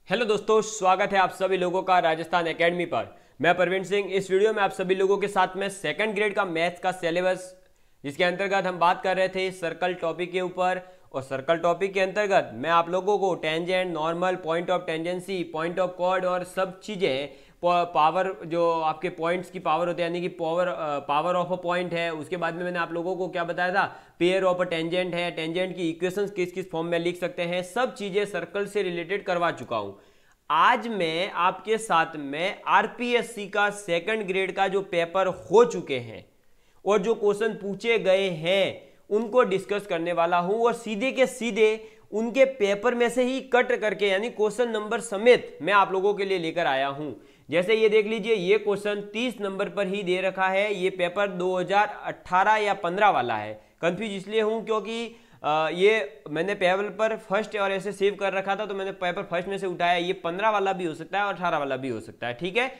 Hello दोस्तों, स्वागत है आप सभी लोगों का राजस्थान एकेडमी पर। मैं प्रवीण सिंह। इस वीडियो में आप सभी लोगों के साथ में सेकंड ग्रेड का मैथ्स का सिलेबस, जिसके अंतर्गत हम बात कर रहे थे सर्कल टॉपिक के ऊपर। और सर्कल टॉपिक के अंतर्गत मैं आप लोगों को tangent, normal, point of tangency, point of chord और सब चीज़ें, पावर, जो आपके पॉइंट्स की पावर होती है, यानी कि पावर ऑफ अ पॉइंट है। उसके बाद में मैंने आप लोगों को क्या बताया था, पेयर ऑफ अ टेंजेंट है, टेंजेंट की इक्वेशंस किस किस फॉर्म में लिख सकते हैं, सब चीजें सर्कल से रिलेटेड करवा चुका हूं। आज मैं आपके साथ में आरपीएससी का सेकंड ग्रेड का जो पेपर हो चुके हैं और जो क्वेश्चन पूछे गए हैं उनको डिस्कस करने वाला हूं, और सीधे के सीधे उनके पेपर में से ही कट करके, यानी क्वेश्चन नंबर समेत मैं आप लोगों के लिए लेकर आया हूं। जैसे ये देख लीजिए, ये क्वेश्चन 30 नंबर पर ही दे रखा है। ये पेपर 2018 या 15 वाला है। कंफ्यूज इसलिए हूं क्योंकि ये मैंने पेपर पर फर्स्ट और ऐसे सेव कर रखा था, तो मैंने पेपर फर्स्ट में से उठाया। ये 15 वाला भी हो सकता है और 18 वाला भी हो सकता है, ठीक है।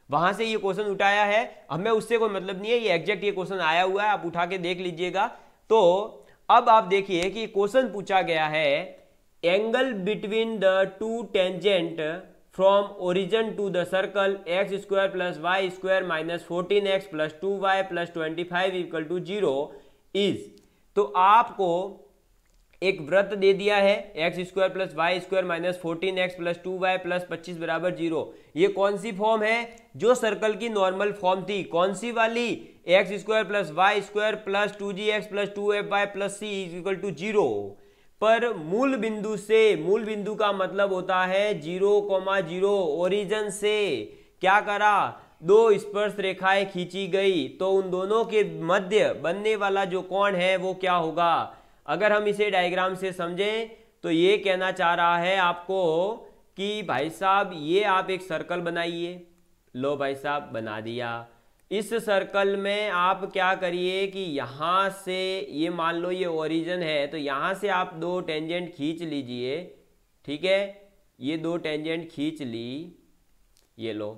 वहां से ये क्वेश्चन उठाया है। हमें उससे कोई मतलब नहीं है, ये एग्जैक्ट ये क्वेश्चन आया हुआ है, आप उठा के देख लीजिएगा। तो अब आप देखिए कि क्वेश्चन पूछा गया है, angle between the two tangent from origin to the circle x square plus Y square minus 14x plus 2y plus 25 equal to 0 is. तो आपको एक वृत्त दे दिया है, x square plus Y square minus 14x plus 2y plus 25 बराबर 0। ये कौन सी फॉर्म है? जो सर्कल की नॉर्मल फॉर्म थी। कौन सी वाली? X square plus Y square plus 2gx plus 2fy plus c equal to 0 पर मूल बिंदु से। मूल बिंदु का मतलब होता है 0,0। ओरिजिन से क्या करा? दो स्पर्श रेखाएं खींची गई, तो उन दोनों के मध्य बनने वाला जो कोण है वो क्या होगा? अगर हम इसे डायग्राम से समझें तो ये कहना चाह रहा है आपको कि भाई साहब, ये आप एक सर्कल बनाइए। लो भाई साहब, बना दिया। इस सर्कल में आप क्या करिए कि यहाँ से, ये मान लो ये ओरिजिन है, तो यहाँ से आप दो टेंजेंट खींच लीजिए, ठीक है। ये दो टेंजेंट खींच ली, ये लो।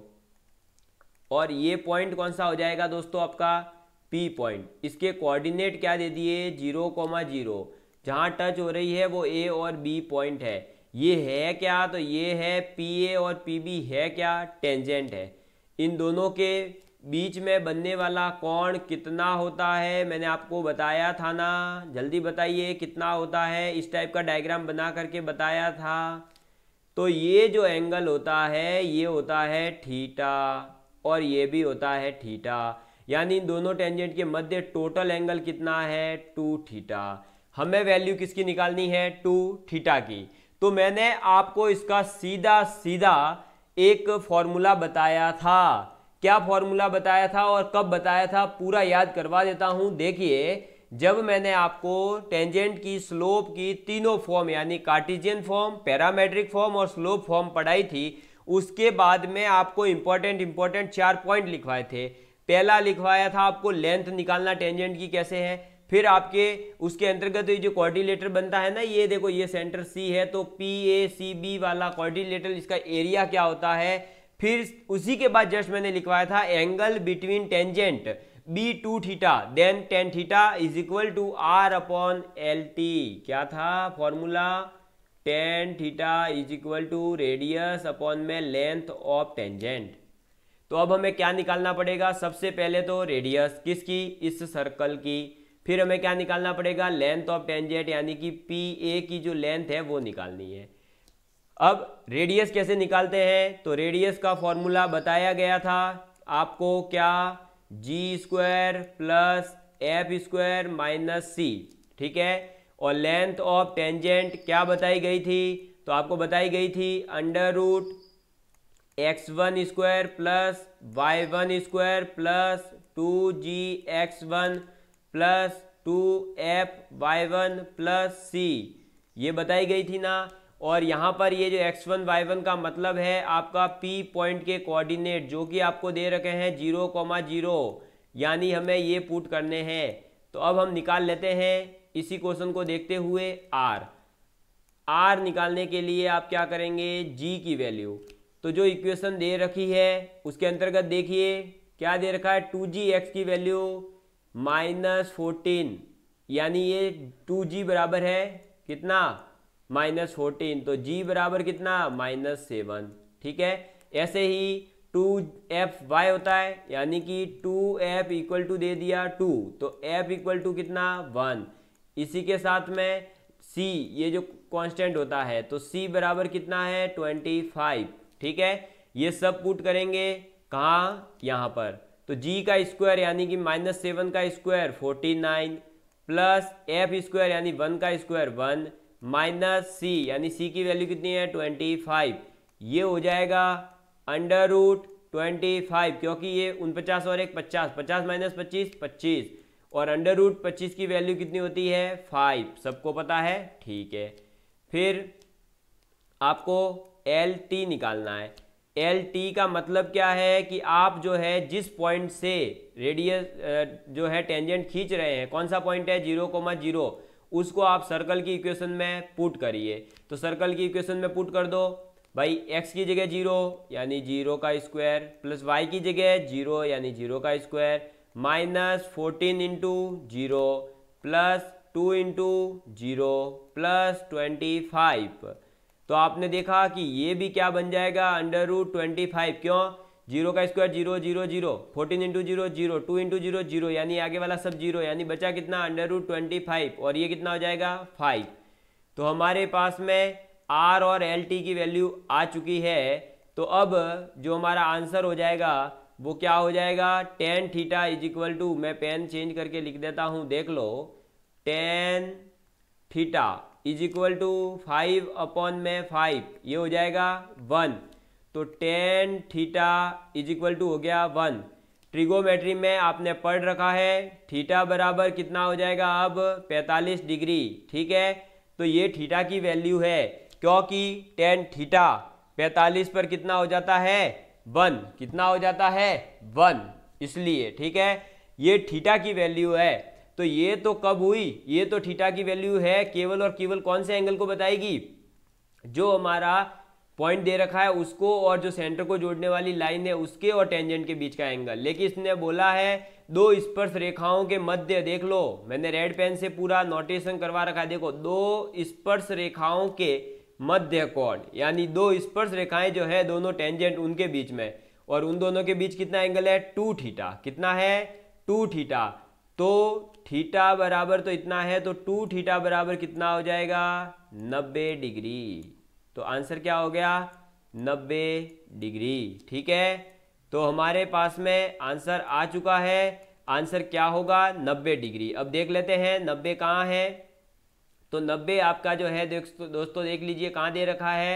और ये पॉइंट कौन सा हो जाएगा दोस्तों? आपका P पॉइंट। इसके कोऑर्डिनेट क्या दे दिए? 0,0। जहाँ टच हो रही है वो A और B पॉइंट है। ये है क्या? तो ये है PA और PB है क्या? टेंजेंट है। इन दोनों के बीच में बनने वाला कोण कितना होता है? मैंने आपको बताया था ना, जल्दी बताइए कितना होता है। इस टाइप का डायग्राम बना करके बताया था। तो ये जो एंगल होता है ये होता है थीटा, और ये भी होता है थीटा। यानी इन दोनों टेंजेंट के मध्य टोटल एंगल कितना है? 2 थीटा। हमें वैल्यू किसकी निकालनी है? 2 थीटा की। तो मैंने आपको इसका सीधा सीधा एक फॉर्मूला बताया था। क्या फॉर्मूला बताया था और कब बताया था? पूरा याद करवा देता हूं। देखिए, जब मैंने आपको टेंजेंट की स्लोप की तीनों फॉर्म, यानी कार्टेशियन फॉर्म, पैरामेट्रिक फॉर्म और स्लोप फॉर्म पढ़ाई थी, उसके बाद में आपको इंपॉर्टेंट 4 पॉइंट लिखवाए थे। पहला लिखवाया था आपको लेंथ निकालना टेंजेंट की कैसे है। फिर आपके उसके अंतर्गत ये जो क्वाड्रिलेटर बनता है ना, ये देखो, ये सेंटर C है, तो PACB वाला क्वाड्रिलेटर, इसका एरिया क्या होता है। फिर उसी के बाद जस्ट मैंने लिखवाया था angle between tangent B2 theta then tan theta is equal to R upon LT। क्या था formula? tan theta is equal to radius upon में लेंथ ऑफ टेंजेंट। तो अब हमें क्या निकालना पड़ेगा? सबसे पहले तो रेडियस किसकी? इस सर्कल की। फिर हमें क्या निकालना पड़ेगा? लेंथ ऑफ टेंजेंट, यानी कि PA की जो लेंथ है वो निकालनी है। अब रेडियस कैसे निकालते हैं? तो रेडियस का फॉर्मूला बताया गया था आपको, क्या? G square plus F square minus C, ठीक है। और लेंथ ऑफ टेंजेंट क्या बताई गई थी? तो आपको बताई गई थी under root x1 square plus y1 square plus 2gx1 plus 2fy1 plus c, ये बताई गई थी ना। और यहाँ पर ये जो x1 y1 का मतलब है आपका P पॉइंट के कोऑर्डिनेट, जो कि आपको दे रखे हैं 0,0, यानी हमें ये पुट करने हैं। तो अब हम निकाल लेते हैं इसी क्वेश्चन को देखते हुए R निकालने के लिए आप क्या करेंगे? G की वैल्यू। तो जो इक्वेशन दे रखी है उसके अंतर्गत देखिए क्या दे रखा है? 2gx की वैल्यू -14, यानी ये 2g बराबर है कितना? -14, तो g बराबर कितना -7। ठीक है, ऐसे ही 2f(y) होता है, यानी कि 2f इक्वल टू दे दिया 2, तो f इक्वल टू कितना 1। इसी के साथ में c, ये जो कांस्टेंट होता है, तो c बराबर कितना है 25। ठीक है, ये सब पुट करेंगे कहाँ, यहाँ पर, तो g का स्क्वायर यानी कि -7 का स्क्वायर 49 प्लस f स्क्वायर यानी 1 का स्क्वायर 1 माइनस c यानी c की वैल्यू कितनी है 25, ये हो जाएगा √25, क्योंकि ये 49 और 1 50, 50 माइनस 25 25, और √25 की वैल्यू कितनी होती है 5, सबको पता है। ठीक है, फिर आपको LT निकालना है। LT का मतलब क्या है कि आप जो है जिस पॉइंट से रेडियस जो है टेंजेंट खींच रहे हैं, कौन सा पॉइंट है 0,0, उसको आप सर्कल की इक्वेशन में पुट करिए। तो सर्कल की इक्वेशन में पुट कर दो भाई, x की जगह 0 यानी 0 का स्क्वायर, प्लस y की जगह 0 यानी 0 का square, -14 into 0 plus 2 into 0 plus 25। तो आपने देखा कि ये भी क्या बन जाएगा √25, क्यों, 0 का स्क्वायर 0 0 0, 14 इंटू 0 0, 2 इंटू 0 0, यानी आगे वाला सब 0, यानी बचा कितना √25, और ये कितना हो जाएगा 5। तो हमारे पास में R और LT की वैल्यू आ चुकी है। तो अब जो हमारा आंसर हो जाएगा वो क्या हो जाएगा, tan theta is equal to, मैं पेन चेंज करके लिख देता हूँ, देख लो, tan theta is equal to 5/5, ये हो जाएगा 1। तो tan theta is equal to हो गया 1। ट्रिगोमेट्री में आपने पढ़ रखा है थीटा बराबर कितना हो जाएगा अब 45 डिग्री। ठीक है, तो ये थीटा की वैल्यू है, क्योंकि tan थीटा 45 पर कितना हो जाता है 1, कितना हो जाता है 1, इसलिए। ठीक है, ये थीटा की वैल्यू है। तो ये तो कब हुई, ये तो थीटा की वैल्यू है केवल और केवल कौन से एंगल को बताएगी, जो हमारा पॉइंट दे रखा है उसको और जो सेंटर को जोड़ने वाली लाइन है उसके और टेंजेंट के बीच का एंगल। लेकिन इसने बोला है दो स्पर्श रेखाओं के मध्य, देख लो मैंने रेड पेन से पूरा नोटेशन करवा रखा है, देखो, दो स्पर्श रेखाओं के मध्य कोण, यानी दो स्पर्श रेखाएं जो है दोनों टेंजेंट उनके बीच में, और उन दोनों के बीच कितना एंगल है 2 थीटा, कितना है 2 थीटा। तो थीटा बराबर तो इतना है, तो 2 थीटा बराबर कितना हो जाएगा 90 डिग्री। तो आंसर क्या हो गया 90 डिग्री। ठीक है, तो हमारे पास में आंसर आ चुका है। आंसर क्या होगा 90 डिग्री। अब देख लेते हैं 90 कहाँ है। तो 90 आपका जो है दोस्तों देख लीजिए कहाँ दे रखा है,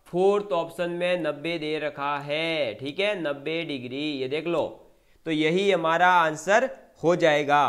4th ऑप्शन में 90 दे रखा है। ठीक है, 90 डिग्री, ये देख लो। तो यही हमारा आंसर हो जाएगा।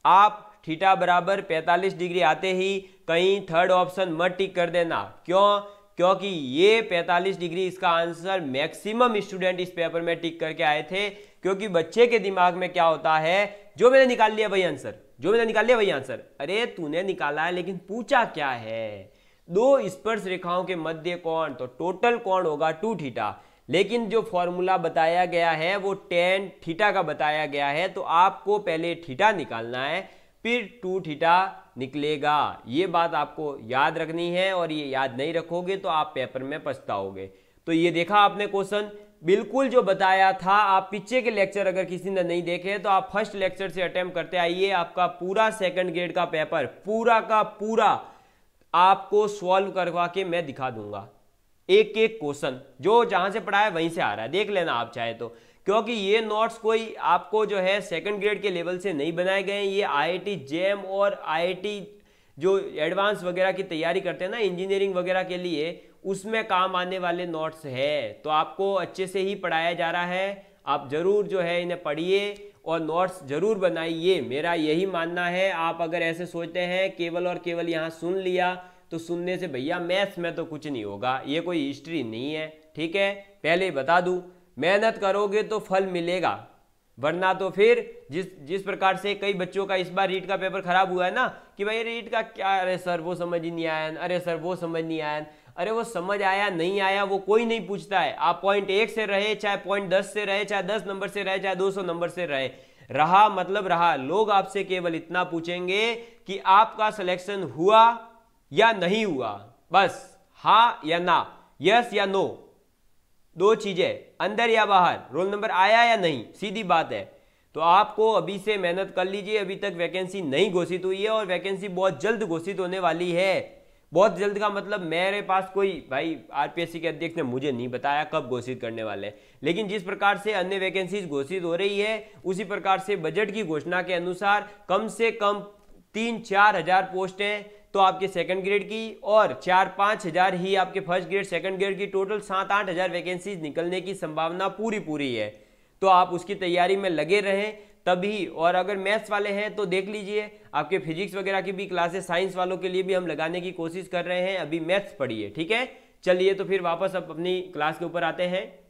आप थीटा बराबर 45 डिग्री आते ही कहीं 3rd ऑप्शन मत टिक कर देना। क्यों, क्योंकि ये 45 डिग्री इसका आंसर मैक्सिमम स्टूडेंट इस पेपर में टिक करके आए थे। क्योंकि बच्चे के दिमाग में क्या होता है, जो मैंने निकाल लिया वही आंसर, जो मैंने निकाल लिया वही आंसर। अरे तूने निकाला है लेकिन पूछा क्या है, दो स्पर्श रेखाओं के मध्य कोण, तो टोटल कोण होगा 2 थीटा, लेकिन जो फॉर्मूला बताया गया है वो tan थीटा का बताया गया है। तो आपको पहले थीटा निकालना है, फिर 2 थीटा निकलेगा। ये बात आपको याद रखनी है, और ये याद नहीं रखोगे तो आप पेपर में पछताओगे। तो ये देखा आपने क्वेश्चन बिल्कुल जो बताया था। आप पीछे के लेक्चर अगर किसी ने नहीं देखे तो आप फर्स्ट लेक्चर से अटेम्प्ट करते आइए। आपका पूरा 2nd ग्रेड का पेपर पूरा का पूरा आपको सॉल्व करवा के मैं दिखा दूंगा, एक एक क्वेश्चन जो जहां से पढ़ा है वहीं से आ रहा है, देख लेना आप चाहे तो। क्योंकि ये नोट्स कोई आपको जो है 2nd ग्रेड के लेवल से नहीं बनाए गए हैं, ये IIT JEM और IIT जो एडवांस वगैरह की तैयारी करते हैं ना, इंजीनियरिंग वगैरह के लिए, उसमें काम आने वाले नोट्स है। तो आपको अच्छे से ही पढ़ाया जा रहा है। आप जरूर जो है इन्हें पढ़िए और नोट्स जरूर बनाइए, मेरा यही मानना है। आप अगर ऐसे सोचते हैं केवल और केवल यहाँ सुन लिया, तो सुनने से भैया मैथ्स में तो कुछ नहीं होगा, ये कोई हिस्ट्री नहीं है। ठीक है, पहले ही बता दूं, मेहनत करोगे तो फल मिलेगा, वरना तो फिर जिस प्रकार से कई बच्चों का इस बार रीट का पेपर खराब हुआ है ना, कि भाई रीट का क्या, अरे सर वो समझ ही नहीं आया, अरे सर वो समझ नहीं आया, अरे वो समझ आया नहीं आया वो कोई नहीं पूछता है। आप पॉइंट 1 से रहे, चाहे पॉइंट 10 से रहे, चाहे 10 नंबर से रहे, चाहे 200 नंबर से रहे, रहा मतलब रहा। लोग आपसे केवल इतना पूछेंगे कि आपका सिलेक्शन हुआ या नहीं हुआ, बस हाँ या ना, यस या नो, दो चीजें, अंदर या बाहर, रोल नंबर आया या नहीं, सीधी बात है। तो आपको अभी से मेहनत कर लीजिए, अभी तक वैकेंसी नहीं घोषित हुई है और वैकेंसी बहुत जल्द घोषित होने वाली है। बहुत जल्द का मतलब मेरे पास कोई भाई आरपीएससी के अध्यक्ष ने मुझे नहीं बताया कब घोषित करने वाले हैं, लेकिन जिस प्रकार से अन्य वैकेंसीज घोषित हो रही है उसी प्रकार से बजट की घोषणा के अनुसार कम से कम 3-4 हजार पोस्टें तो आपके सेकंड ग्रेड की और 4-5 हजार ही आपके फर्स्ट ग्रेड सेकंड ग्रेड की, टोटल 7-8 हजार वैकेंसीज निकलने की संभावना पूरी पूरी है। तो आप उसकी तैयारी में लगे रहें तभी। और अगर मैथ्स वाले हैं तो देख लीजिए, आपके फिजिक्स वगैरह की भी क्लासेस, साइंस वालों के लिए भी हम लगाने की कोशिश कर रहे हैं, अभी मैथ्स पढ़िए, ठीक है। चलिए तो फिर वापस अब अपनी क्लास के ऊपर आते हैं।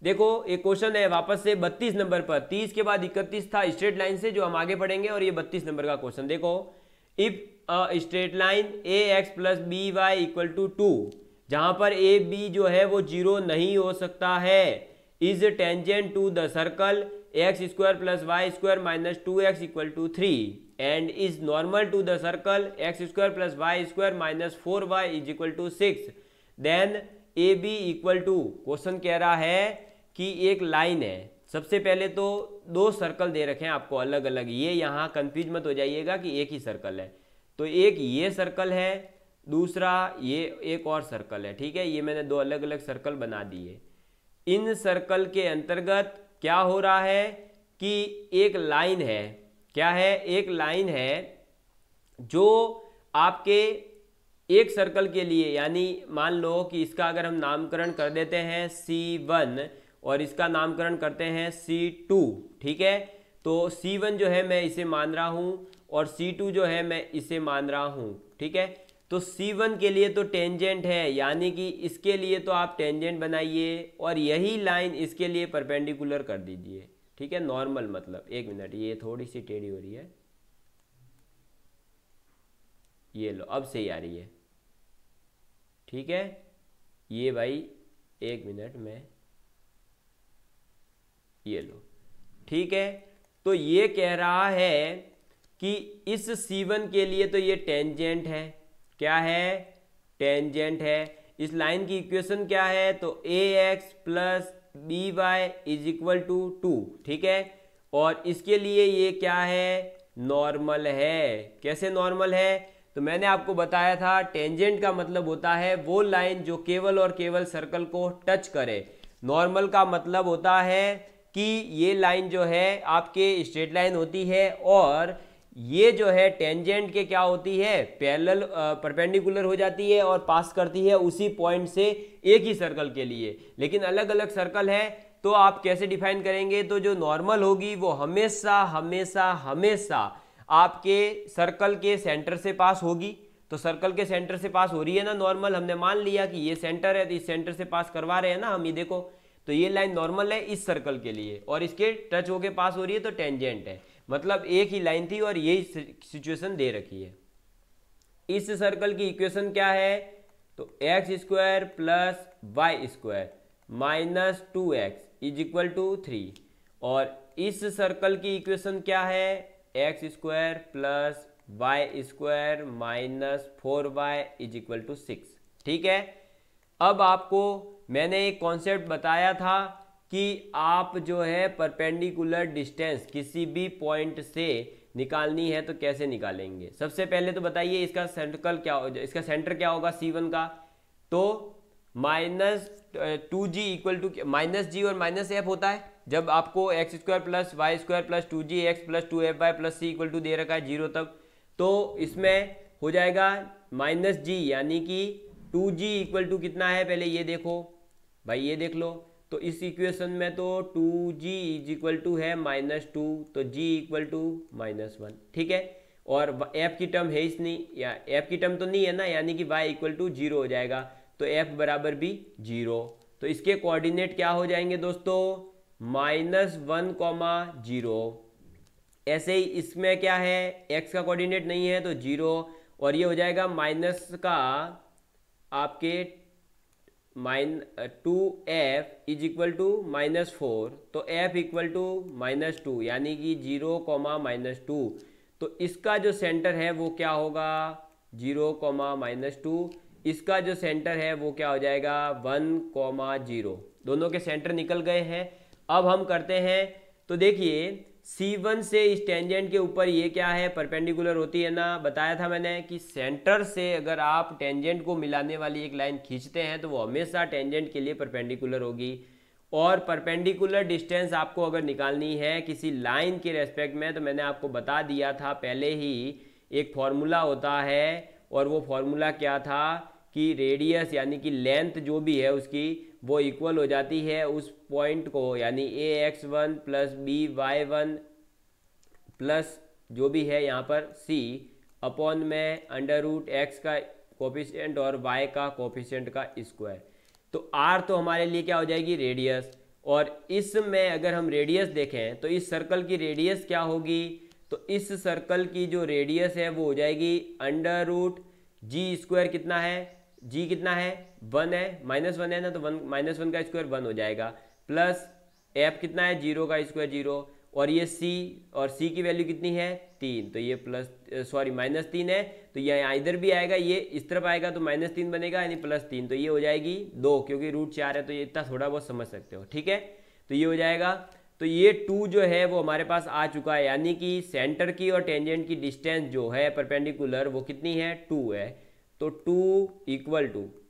देखो एक क्वेश्चन है वापस से 32 नंबर पर, 30 के बाद 31 था स्ट्रेट लाइन से, जो हम आगे पढ़ेंगे, और ये 32 नंबर का क्वेश्चन देखो। If straight line a x plus b y equal to 2, जहां पर ए बी जो है वो 0 नहीं हो सकता है, is tangent to the circle x square plus Y square minus 2x equal to 3 and is normal to the circle x square plus Y square minus 4y is equal to 6, then a b equal to, question कह रहा है कि एक line है, सबसे पहले तो दो सर्कल दे रखे हैं आपको अलग अलग, ये यहाँ कंफ्यूज मत हो जाइएगा कि एक ही सर्कल है, तो एक ये सर्कल है, दूसरा ये एक और सर्कल है, ठीक है। ये मैंने दो अलग अलग सर्कल बना दिए। इन सर्कल के अंतर्गत क्या हो रहा है कि एक लाइन है, क्या है, एक लाइन है जो आपके एक सर्कल के लिए, यानी मान लो कि इसका अगर हम नामकरण कर देते हैं C1 और इसका नामकरण करते हैं C2, ठीक है। तो C1 जो है मैं इसे मान रहा हूं और C2 जो है मैं इसे मान रहा हूं, ठीक है। तो C1 के लिए तो टेंजेंट है, यानी कि इसके लिए तो आप टेंजेंट बनाइए और यही लाइन इसके लिए परपेंडिकुलर कर दीजिए, ठीक है, नॉर्मल मतलब। एक मिनट, ये थोड़ी सी टेढ़ी हो रही है, ये लो अब सही आ रही है, ठीक है। ये भाई एक मिनट में, ये लो, ठीक है। तो ये कह रहा है कि इस C1 के लिए तो ये टेंजेंट है, क्या है, टेंजेंट है। इस लाइन की इक्वेशन क्या है, तो ax plus b y is equal to 2, ठीक है। और इसके लिए ये क्या है, नॉर्मल है। कैसे नॉर्मल है, तो मैंने आपको बताया था टेंजेंट का मतलब होता है वो लाइन जो केवल और केवल सर्कल को टच करे। नॉर्मल का मतलब होता है कि ये लाइन जो है आपके स्ट्रेट लाइन होती है और ये जो है टेंजेंट के क्या होती है, पैरेलल परपेंडिकुलर हो जाती है और पास करती है उसी पॉइंट से एक ही सर्कल के लिए। लेकिन अलग अलग सर्कल है तो आप कैसे डिफाइन करेंगे, तो जो नॉर्मल होगी वो हमेशा हमेशा हमेशा आपके सर्कल के सेंटर से पास होगी। तो सर्कल के सेंटर से पास हो रही है ना नॉर्मल, हमने मान लिया कि ये सेंटर है तो इस सेंटर से पास करवा रहे हैं ना हम, ये देखो। तो ये लाइन नॉर्मल है इस सर्कल के लिए और इसके टच होके पास हो रही है तो टेंजेंट है, मतलब एक ही लाइन थी और यही सिचुएशन दे रखी है। इस सर्कल की इक्वेशन क्या है, तो x square plus Y square minus 2x is equal to 3, और इस सर्कल की इक्वेशन क्या है, x square plus Y square minus 4y is equal to 6, ठीक है। अब आपको मैंने एक कॉन्सेप्ट बताया था कि आप जो है परपेंडिकुलर डिस्टेंस किसी भी पॉइंट से निकालनी है तो कैसे निकालेंगे। सबसे पहले तो बताइए इसका सर्कल क्या हो, इसका सेंटर क्या होगा C1 का, तो minus 2g equal to minus G और माइनस एफ होता है जब आपको X square plus Y square plus 2g X plus 2f plus C equal to दे रखा है 0 तक। तो इसमें हो जाएगा माइनस जी, यानी कि 2g इक्वल टू कितना है, पहले ये देखो भाई, ये देख लो। तो इस इक्वेशन में तो 2g इज इक्वल टू है -2, तो g इक्वल टू -1, ठीक है। और f की टर्म है इस नहीं, या f की टर्म तो नहीं है ना, यानी कि y इक्वल टू 0 हो जाएगा, तो f बराबर भी 0। तो इसके कोऑर्डिनेट क्या हो जाएंगे दोस्तों, -1,0। ऐसे ही इसमें क्या है, x का कोऑर्डिनेट नहीं है तो 0, और ये हो जाएगा माइनस का आपके -2f इज इक्वल टू -4, तो f इक्वल टू -2, यानी कि 0, -2। तो इसका जो सेंटर है वो क्या होगा, 0, -2, इसका जो सेंटर है वो क्या हो जाएगा 1, 0। दोनों के सेंटर निकल गए हैं। अब हम करते हैं, तो देखिए C1 से इस टेंजेंट के ऊपर ये क्या है, परपेंडिकुलर होती है ना। बताया था मैंने कि सेंटर से अगर आप टेंजेंट को मिलाने वाली एक लाइन खींचते हैं तो वो हमेशा टेंजेंट के लिए परपेंडिकुलर होगी। और परपेंडिकुलर डिस्टेंस आपको अगर निकालनी है किसी लाइन के रेस्पेक्ट में, तो मैंने आपको बता दिया था पहले ही, एक फॉर्मूला होता है। और वो फॉर्मूला क्या था कि रेडियस यानी कि लेंथ जो भी है उसकी वो इक्वल हो जाती है उस पॉइंट को, यानी ax1 प्लस by1 प्लस जो भी है यहाँ पर c अपॉन में √x का कोफिशिएंट और y का कोफिशिएंट का स्क्वायर। तो r तो हमारे लिए क्या हो जाएगी रेडियस। और इसमें अगर हम रेडियस देखें तो इस सर्कल की रेडियस क्या होगी, तो इस सर्कल की जो रेडियस है वो हो जाएगी √g²। कितना है g, कितना है 1 है, -1 है ना, तो 1 का स्क्वायर 1 हो जाएगा, प्लस f कितना है 0 का स्क्वायर 0, और ये c, और c की वैल्यू कितनी है 3, तो ये -3 है, तो ये इधर भी आएगा, ये इस तरफ आएगा तो -3 बनेगा यानी +3, तो ये हो जाएगी 2, क्योंकि √4 है, तो ये इतना थोड़ा बहुत समझ सकते हो, ठीक है। तो ये हो जाएगा, तो ये 2 जो है वो हमारे पास आ चुका है, यानी कि सेंटर की और टेंजेंट की डिस्टेंस जो है परपेंडिकुलर वो कितनी है 2 है। तो 2 =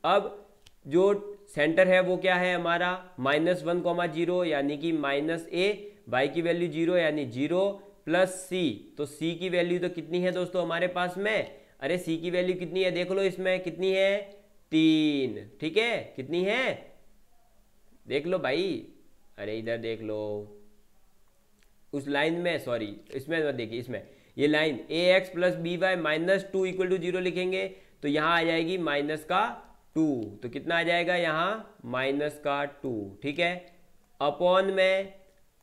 अब जो सेंटर है वो क्या है हमारा -1, 0 यानी कि -a, y की वैल्यू 0 यानी 0 प्लस c, तो c की वैल्यू तो कितनी है दोस्तों हमारे पास में, अरे c की वैल्यू कितनी है देख लो, इसमें कितनी है 3, ठीक है, कितनी है देख लो भाई, अरे इधर देख लो उस लाइन में, सॉरी इसमें देखिए, इसमें ये लाइन ax प्लस by -2 = 0 लिखेंगे तो यहाँ आ जाएगी -2, तो कितना आ जाएगा यहाँ -2, ठीक है, अपॉन में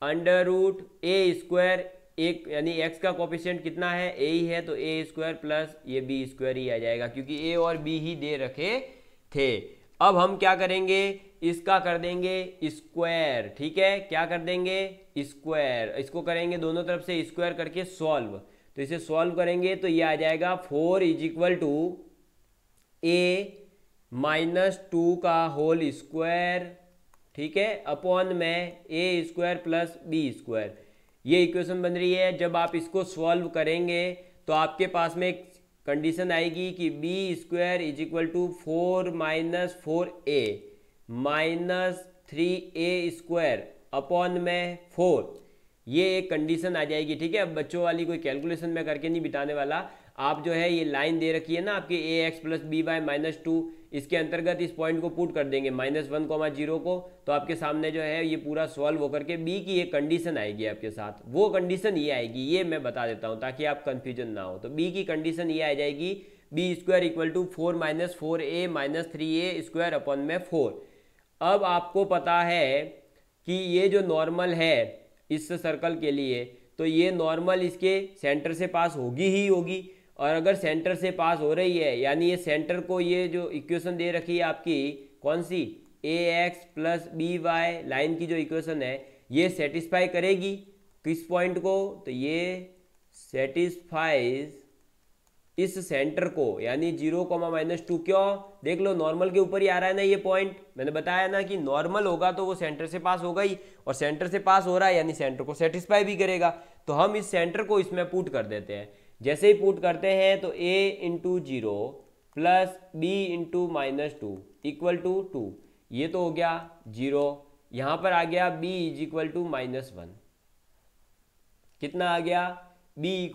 √a², एक यानी x का कोफिशिएंट कितना है a ही है, तो a² प्लस ये b² ही आ जाएगा, क्योंकि a और b ही दे रखे थे। अब हम क्या करेंगे, इसका कर देंगे स्क्वायर, ठीक है, क्या कर देंगे स्क्वायर, इसको करेंगे दोनों तरफ से स्क्वायर करके सॉल्व, तो इसे सॉल्व करेंगे तो ये आ जाएगा 4 = a-2 का होल स्क्वायर, ठीक है, अपॉन में a² प्लस b²। ये इक्वेशन बन रही है। जब आप इसको सॉल्व करेंगे तो आपके पास में एक कंडीशन आएगी कि b² = 4 - 4a -3a² अपॉन में 4, ये एक कंडीशन आ जाएगी, ठीक है। अब बच्चों वाली कोई कैलकुलेशन में करके नहीं बिताने वाला, आप जो है ये लाइन दे रखी है ना आपकी ax प्लस by -2, इसके अंतर्गत इस पॉइंट को पुट कर देंगे -1, 0 को, तो आपके सामने जो है ये पूरा सॉल्व होकर के b की एक कंडीशन आएगी आपके साथ। वो कंडीशन ये आएगी, ये मैं बता देता हूँ ताकि आप कंफ्यूजन ना हो। तो b की कंडीशन ये आ जाएगी b² = 4 - 4a -3a² अपॉन में 4। अब आपको पता है कि ये जो नॉर्मल है इस सर्कल के लिए, तो ये नॉर्मल इसके सेंटर से पास होगी ही होगी, और अगर सेंटर से पास हो रही है यानी ये सेंटर को, ये जो इक्वेशन दे रखी है आपकी कौन सी ax प्लस by लाइन की जो इक्वेशन है, ये सेटिस्फाई करेगी किस पॉइंट को, तो ये सेटिस्फाइज इस सेंटर को, यानी 0, -2। क्यों, देख लो नॉर्मल के ऊपर ही आ रहा है ना ये पॉइंट, मैंने बताया ना कि नॉर्मल होगा तो वो सेंटर से पास होगा ही, और सेंटर से पास हो रहा है यानी सेंटर को सेटिस्फाई भी करेगा। तो हम इस सेंटर को इसमें पुट कर देते हैं। जैसे ही पुट करते हैं तो a × 0 प्लस b × -2 = 2, ये तो हो गया 0, यहाँ पर आ गया b = -1, कितना आ गया b =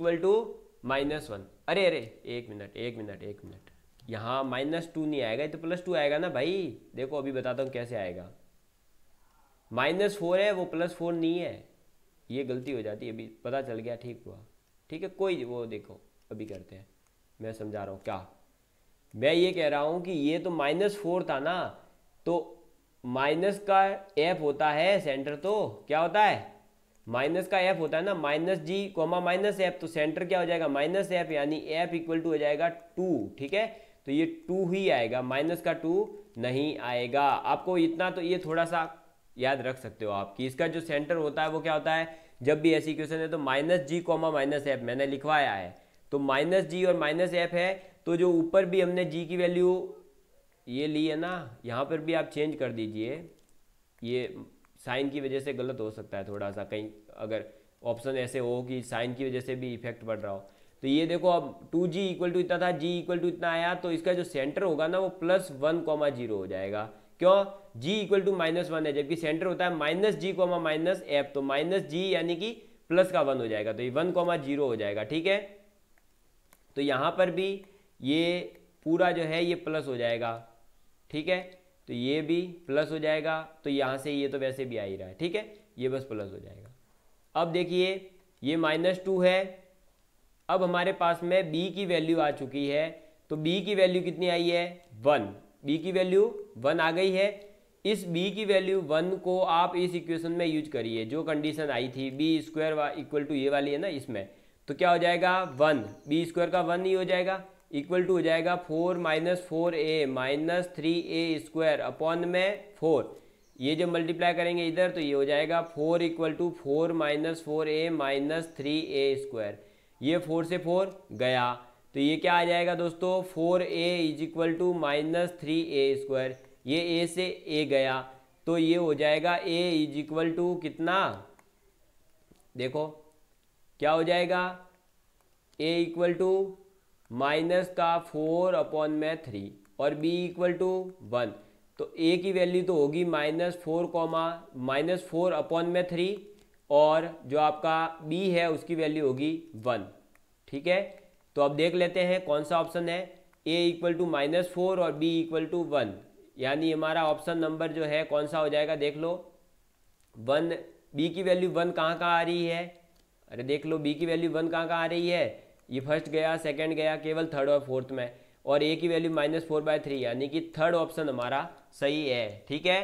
-1। अरे एक मिनट, यहाँ -2 नहीं आएगा, तो +2 आएगा ना भाई, देखो अभी बताता हूँ कैसे आएगा। -4 है वो +4 नहीं है, ये गलती हो जाती है, अभी पता चल गया, ठीक हुआ, ठीक है, कोई वो देखो अभी करते हैं, मैं समझा रहा हूँ क्या, मैं ये कह रहा हूँ कि ये तो -4 था ना, तो माइनस का f होता है सेंटर, तो क्या होता है माइनस का f होता है ना, -g, -f, तो सेंटर क्या हो जाएगा -f, यानी f = हो जाएगा 2, ठीक है, तो ये 2 ही आएगा, -2 नहीं आएगा। आपको इतना तो ये थोड़ा सा याद रख सकते हो आप कि इसका जो सेंटर होता है वो क्या होता है, जब भी ऐसी इक्वेशन है तो -g, -f मैंने लिखवाया है, तो -g और -f है, तो जो ऊपर भी हमने जी की वैल्यू ये ली है ना, यहाँ पर भी आप चेंज कर दीजिए, ये साइन की वजह से गलत हो सकता है थोड़ा सा, कहीं अगर ऑप्शन ऐसे हो कि साइन की वजह से भी इफेक्ट पड़ रहा हो। तो ये देखो अब 2g इक्वल टू इतना था, g इक्वल टू इतना आया, तो इसका जो सेंटर होगा ना वो +1, 0 हो जाएगा। क्यों? g इक्वल टू -1 है, जबकि सेंटर होता है -g, -f, तो -g यानी कि प्लस का 1 हो जाएगा, तो ये 1, 0 हो जाएगा। ठीक है, तो यहाँ पर भी ये पूरा जो है ये प्लस हो जाएगा। ठीक है, तो ये भी प्लस हो जाएगा, तो यहाँ से ये तो वैसे भी आ ही रहा है। ठीक है, ये बस प्लस हो जाएगा। अब देखिए ये -2 है, अब हमारे पास में b की वैल्यू आ चुकी है, तो b की वैल्यू कितनी आई है? 1। b की वैल्यू 1 आ गई है। इस b की वैल्यू 1 को आप इस इक्वेशन में यूज करिए, जो कंडीशन आई थी b² इक्वल टू ये वाली है ना, इसमें तो क्या हो जाएगा? 1, b² का 1 ही हो जाएगा, इक्वल टू हो जाएगा 4 - 4a - 3a² अपॉन में 4। ये जब मल्टीप्लाई करेंगे इधर तो ये हो जाएगा 4 इक्वल टू 4 - 4a - 3a²। ये 4 से 4 गया, तो ये क्या आ जाएगा दोस्तों? 4a equal to -3a²। ये a से a गया, तो ये हो जाएगा a इक्वल टू कितना? देखो क्या हो जाएगा? a इक्वल टू -4 अपॉन में 3 और b इक्वल टू 1, तो a की वैल्यू तो होगी -4 अपॉन में 3, और जो आपका b है उसकी वैल्यू होगी 1। ठीक है, तो अब देख लेते हैं कौन सा ऑप्शन है। a इक्वल टू -4 और b इक्वल टू 1, यानी हमारा ऑप्शन नंबर जो है कौन सा हो जाएगा? देख लो, 1, b की वैल्यू 1 कहाँ आ रही है? अरे देख लो, b की वैल्यू 1 कहाँ आ रही है? ये फर्स्ट गया, सेकंड गया, केवल थर्ड और फोर्थ में, और a की वैल्यू -4/3, यानी कि थर्ड ऑप्शन हमारा सही है। ठीक है,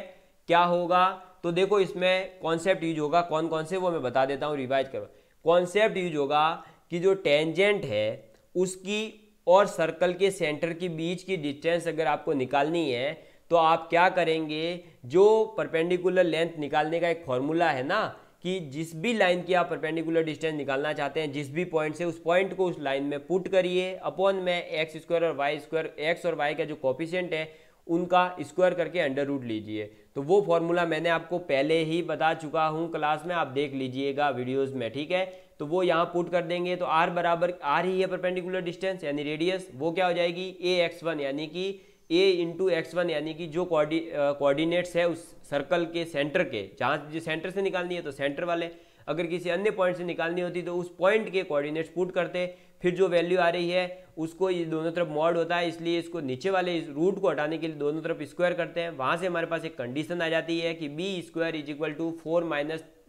क्या होगा? तो देखो इसमें कॉन्सेप्ट यूज होगा, कौन कौन से वो मैं बता देता हूँ, रिवाइज करो। कॉन्सेप्ट यूज होगा कि जो टेंजेंट है उसकी और सर्कल के सेंटर के बीच की डिस्टेंस अगर आपको निकालनी है तो आप क्या करेंगे? जो परपेंडिकुलर लेंथ निकालने का एक फॉर्मूला है ना, कि जिस भी लाइन की आप परपेंडिकुलर डिस्टेंस निकालना चाहते हैं, जिस भी पॉइंट से, उस पॉइंट को उस लाइन में पुट करिए, अपॉन में x² और y², x और y का जो कोफिशिएंट है उनका स्क्वायर करके अंडर रूट लीजिए। तो वो फॉर्मूला मैंने आपको पहले ही बता चुका हूँ क्लास में, आप देख लीजिएगा वीडियोस में। ठीक है, तो वो यहाँ पुट कर देंगे, तो r बराबर r ही है परपेंडिकुलर डिस्टेंस यानी रेडियस, वो क्या हो जाएगी? ax1, यानी कि a इंटू x1, यानी कि जो कोऑर्डिनेट्स है उस सर्कल के सेंटर के, जहाँ जो सेंटर से निकालनी है तो सेंटर वाले, अगर किसी अन्य पॉइंट से निकालनी होती तो उस पॉइंट के कोऑर्डिनेट्स पुट करते, फिर जो वैल्यू आ रही है उसको ये दोनों तरफ मॉड होता है, इसलिए इसको नीचे वाले इस रूट को हटाने के लिए दोनों तरफ स्क्वायर करते हैं। वहाँ से हमारे पास एक कंडीशन आ जाती है कि b² equal to 4 -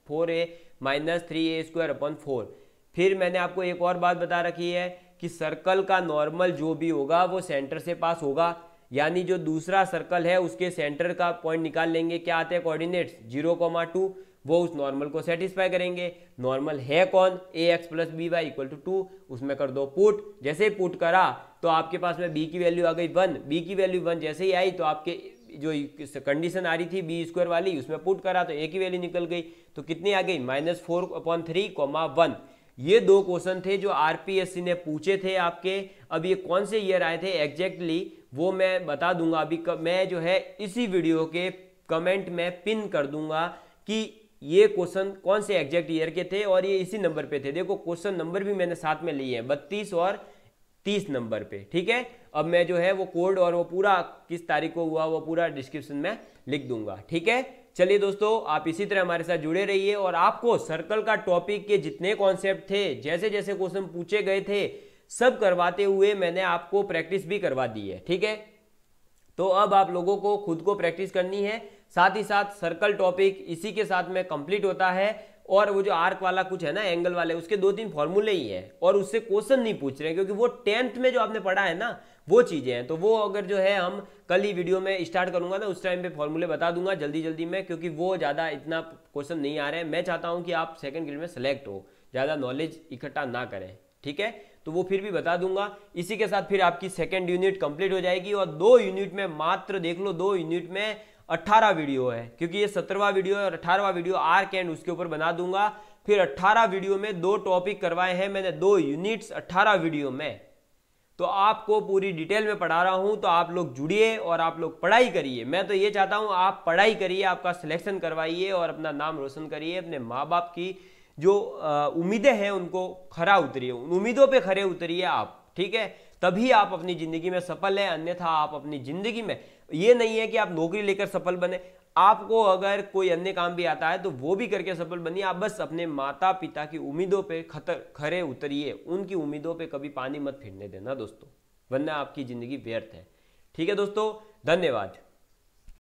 4a - 3a² upon 4। फिर मैंने आपको एक और बात बता रखी है कि सर्कल का नॉर्मल जो भी होगा वो सेंटर से पास होगा, यानी जो दूसरा सर्कल है उसके सेंटर का पॉइंट निकाल लेंगे, क्या आते हैं कोऑर्डिनेट्स 0, 2, वो उस नॉर्मल को सेटिस्फाई करेंगे। नॉर्मल है कौन? ax + by इक्वल टू 2, उसमें कर दो पुट। जैसे ही पुट करा तो आपके पास में b की वैल्यू आ गई 1, b की वैल्यू 1 जैसे ही आई तो आपके जो कंडीशन आ रही थी b² वाली, उसमें पुट करा तो a की वैल्यू निकल गई, तो कितनी आ गई? -4/3, 1। ये दो क्वेश्चन थे जो आरपीएससी ने पूछे थे आपके। अब ये कौन से ईयर आए थे एग्जैक्टली वो मैं बता दूंगा अभी, मैं जो है इसी वीडियो के कमेंट में पिन कर दूंगा कि ये क्वेश्चन कौन से एग्जैक्ट ईयर के थे और ये इसी नंबर पे थे। देखो क्वेश्चन नंबर भी मैंने साथ में लिए हैं, 32 और 30 नंबर पे। ठीक है, अब मैं जो है वो कोड और वो पूरा किस तारीख को हुआ वो पूरा डिस्क्रिप्शन में लिख दूंगा। ठीक है, चलिए दोस्तों, आप इसी तरह हमारे साथ जुड़े रहिए और आपको सर्कल का टॉपिक के जितने कॉन्सेप्ट थे, जैसे जैसे क्वेश्चन पूछे गए थे, सब करवाते हुए मैंने आपको प्रैक्टिस भी करवा दी है। ठीक है, तो अब आप लोगों को खुद को प्रैक्टिस करनी है, साथ ही साथ सर्कल टॉपिक इसी के साथ में कंप्लीट होता है। और वो जो आर्क वाला कुछ है ना, एंगल वाले, उसके 2-3 फॉर्मूले ही हैं और उससे क्वेश्चन नहीं पूछ रहे हैं, क्योंकि वो 10th में जो आपने पढ़ा है ना वो चीजें हैं। तो वो अगर जो है हम कल ही वीडियो में स्टार्ट करूंगा ना, उस टाइम पे फॉर्मूले बता दूंगा जल्दी जल्दी में, क्योंकि वो ज्यादा इतना क्वेश्चन नहीं आ रहे हैं। मैं चाहता हूं कि आप सेकंड ग्रेड में सेलेक्ट हो, ज्यादा नॉलेज इकट्ठा ना करें। ठीक है, तो वो फिर भी बता दूंगा। इसी के साथ फिर आपकी सेकेंड यूनिट कंप्लीट हो जाएगी और 2 यूनिट में मात्र देख लो, 2 यूनिट में 18 वीडियो है, क्योंकि ये 17वां वीडियो है और 18वां वीडियो आर्क एंड उसके ऊपर बना दूंगा। फिर 18 वीडियो में 2 टॉपिक करवाए हैं मैंने, 2 यूनिट्स 18 वीडियो में। तो आपको पूरी डिटेल में पढ़ा रहा हूं, तो आप लोग जुड़िए और आप लोग पढ़ाई करिए। मैं तो ये चाहता हूं आप पढ़ाई करिए, आपका सिलेक्शन करवाइए और अपना नाम रोशन करिए, अपने माँ बाप की जो उम्मीदें हैं उनको खरा उतरिए, उन उम्मीदों पे खरे उतरिए आप, ठीक है। तभी आप अपनी जिंदगी में सफल हैं, अन्यथा आप अपनी जिंदगी में, ये नहीं है कि आप नौकरी लेकर सफल बने, आपको अगर कोई अन्य काम भी आता है तो वो भी करके सफल बनिए। आप बस अपने माता पिता की उम्मीदों पे खरे उतरिए, उनकी उम्मीदों पे कभी पानी मत फिरने देना दोस्तों, वरना आपकी जिंदगी व्यर्थ है। ठीक है दोस्तों, धन्यवाद।